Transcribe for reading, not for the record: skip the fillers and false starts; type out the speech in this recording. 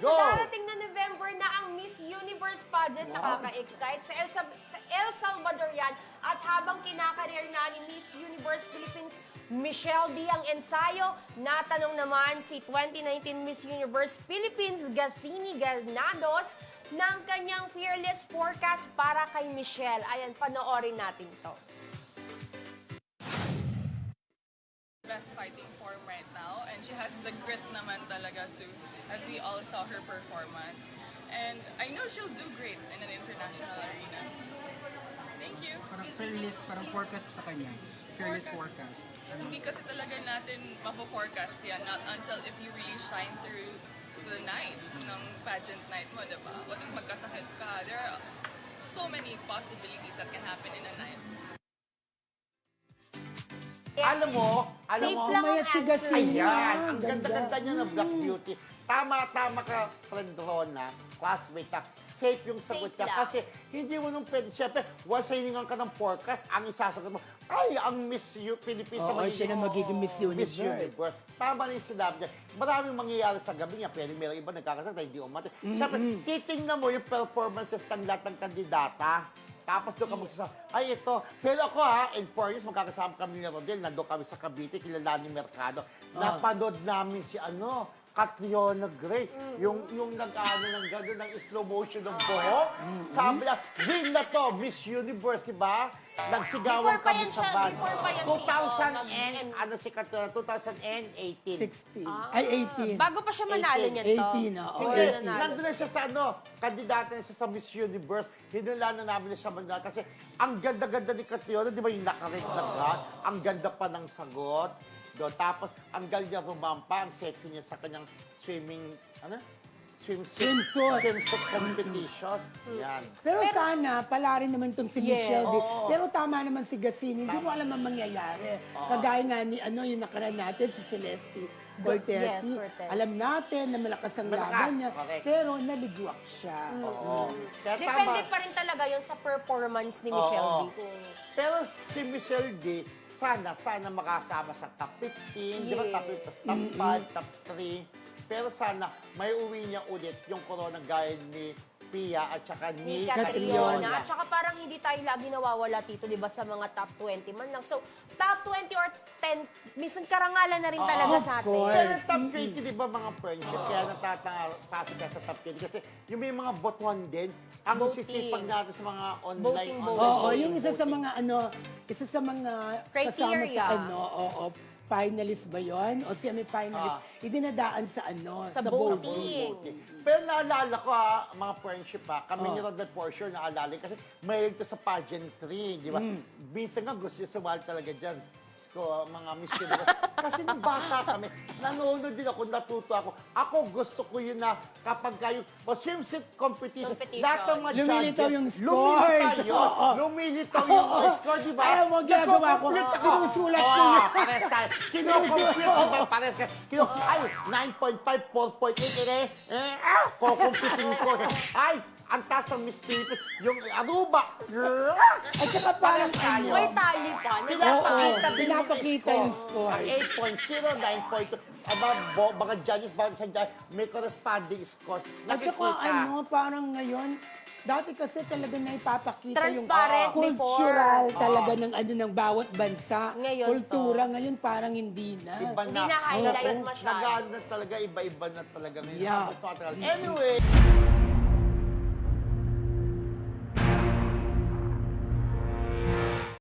Go! So darating na November na ang Miss Universe pageant. Nakaka-excite. Sa El Salvador yan. At habang kinakareer na ni Miss Universe Philippines Michelle D ang ensayo, natanong naman si 2019 Miss Universe Philippines Gassini Ganados ng kanyang fearless forecast para kay Michelle. Ayan, panoorin natin to. Best fighting form right now, and she has the grit naman talaga too, as we all saw her performance. And I know she'll do great in an international arena. Thank you. Parang fearless, parang forecast sa kanya. Fearless forecast. Hindi kasi talaga natin mapo-forecast yan, not until if you really shine through the night ng pageant night mo, diba? What if magkasakit ka? There are so many possibilities that can happen in a night. Alam mo, Safe lang ang si answer. Gassini. ayan, ang ganda-ganda niya ng Black Beauty. Tama-tama ka, friend Rona, classmate ka. Safe yung sagot Safe niya. lang. Kasi hindi mo nung pwede, syempre, once hiningan ka ng forecast, ang isasagot mo, ay, ang Miss Philippines Oo, siya na magiging Miss Miss Universe. Universe. Tama na yung sinabi niya. Maraming mangyayari sa gabi niya. Pwede meron iba nagkakasal na hindi umate. Syempre, titingnan mo yung performances ng lahat ng kandidata. Tapos doon ka magsasabi, ay ito. Pero ako in 4 years, magkakasama kami ni Rodel. Nandun kami sa Cavite, kilala ni Mercado. Napanood namin si Catriona Gray. Yung nag-ano ng gano'n, ng slow motion ng buhok. Sabi niya, win na to, Miss Universe, di ba? Nagsigawan Before pa kami yan sa siya, band. before pa yan, 2000 Tito. ano si Catriona? 2018. 16. Ay, 18. Bago pa siya manalo 18. niyan to. 18, oo. Hindi, Oo, nanalo. nandun na siya sa kandidata na siya sa Miss Universe. Hinula na namin na siya manalo kasi ang ganda-ganda ni Catriona, di ba yung nakarit na ka? Ang ganda pa ng sagot. Tapos, ang galing niya rumampa, ang sexy niya sa kanyang swimming, swimsuit competition. Yan. Pero sana, pala rin naman itong si Yes. Michelle. Pero tama naman si Gassini. Hindi mo alam ang mangyayari. Kagaya nga ni, yung nakaraan natin, si Celeste Cortez. Yes, Cortez. Alam natin na malakas ang Malakas, laban niya. correct. Pero naligwak siya. Oo. Kaya Depende tama. pa rin talaga yun sa performance ni Michelle Oo. D. Pero si Michelle D, sana makasama sa top 15, di ba? Top 15, tas top 5, top 3. Pero sana may uwi niya ulit yung corona gaya ni Pia at saka ni Ni Catriona. Catriona. At saka parang hindi tayo lagi nawawala dito, di ba, sa mga top 20 man lang. So, top 20 or 10, minsan karangalan na rin talaga of sa atin. course. Pero top 20, di ba mga friendship? Kaya pasok ka sa top 20. Kasi yung may mga botuhan din, ang Voting. sisipag natin sa mga online. Voting. Oo, voting, yung isa sa voting. mga isa sa mga Criteria. kasama sa finalist ba yun? O semi-finalist, idinadaan sa Sa voting. voting. Pero naalala ko mga friendship kami ni Rodel for sure naalala kasi mahilig ko sa pageantry, di ba? Minsan nga gusto niya sumali talaga dyan. Ko, mga Miss Universe. Kasi nung bata kami, nanonood din ako, natuto ako. Ako gusto ko yun na kapag kayo, swimsuit competition, lahat ng mga Lumilitaw judges, yung scores. lumilitaw yun. Oo. Lumilitaw yung score, di ba? Ayaw mo, ginagawa ko. Nagko-compute ako. Sinusulat ko yun. Pares tayo. Kino-compute, di ba? Pares ka. Ay, 9.5, 4.8, kukumpitin ko. Ay, ang taas ng Miss Philippines, yung Aruba. At saka parang tayo. May tali pa. Pinapakita din pinapakita yung score. Ang 8.0, 9.2. Mga judges, bawat sa judge, may corresponding score. At saka parang ngayon, dati kasi talaga na ipapakita Transparent yung before. cultural talaga ng bawat bansa. Ngayon Kultura, ngayon parang hindi na. Iba Hindi na highlight masyado. Nag-ano na talaga, iba-iba na talaga ngayon. Yeah. Anyway,